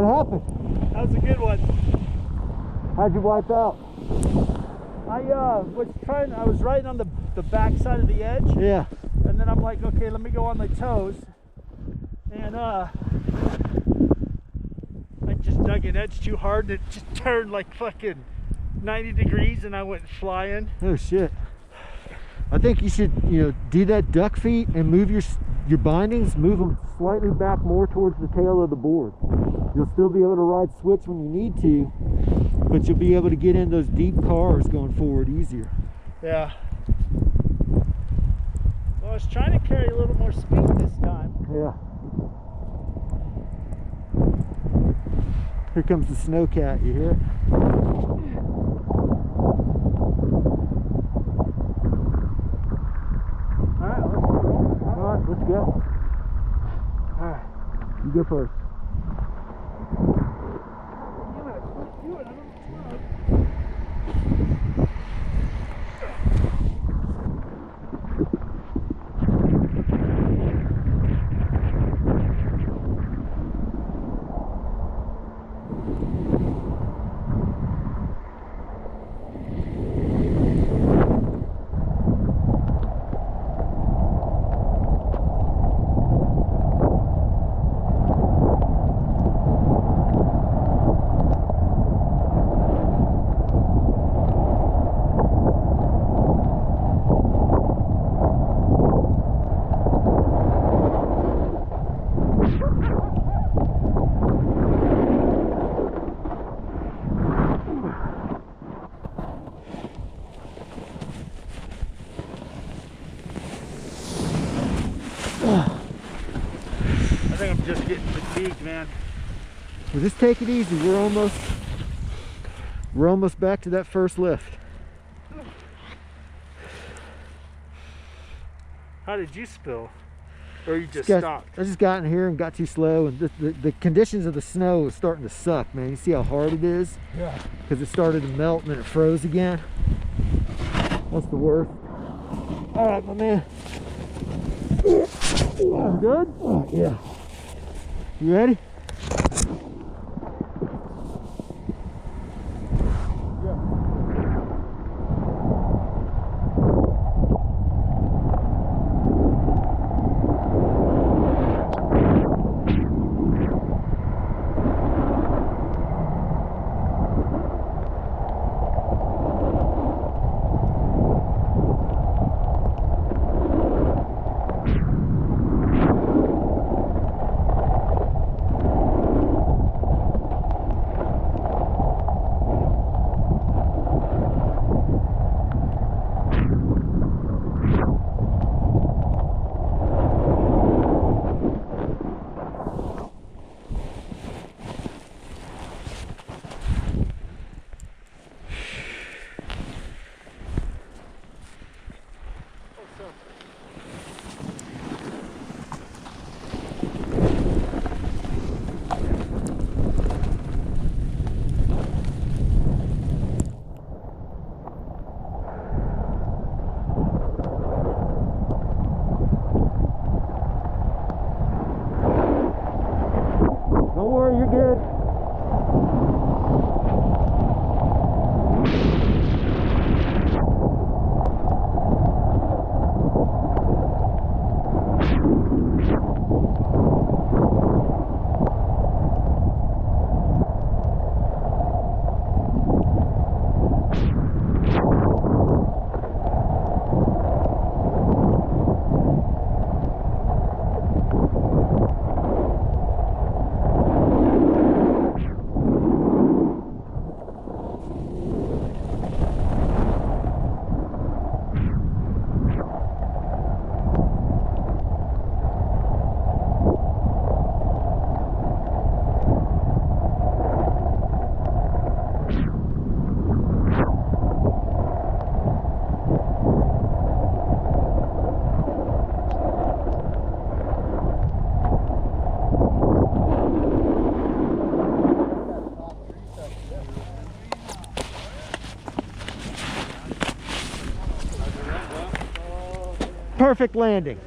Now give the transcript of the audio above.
What happened? That was a good one. How'd you wipe out? I was riding on the back side of the edge. Yeah. And then I'm like, okay, let me go on my toes. And I just dug an edge too hard and it just turned like fucking 90 degrees and I went flying. Oh shit. I think you should, do that duck feet and move your bindings, move them slightly back more towards the tail of the board. You'll still be able to ride switch when you need to, but you'll be able to get in those deep cars going forward easier. Yeah. Well, I was trying to carry a little more speed this time. Yeah. Here comes the snowcat, you hear it? Alright, let's go. Alright, you go first. I think I'm just getting fatigued, man. Well, just take it easy. We're almost back to that first lift. How did you spill? Or you just stopped? I just got in here and got too slow, and the conditions of the snow is starting to suck, man. You see how hard it is? Yeah. Because it started to melt and then it froze again. That's the worst. All right, my man. Good? Yeah. You ready? Don't worry, you're good. Perfect landing.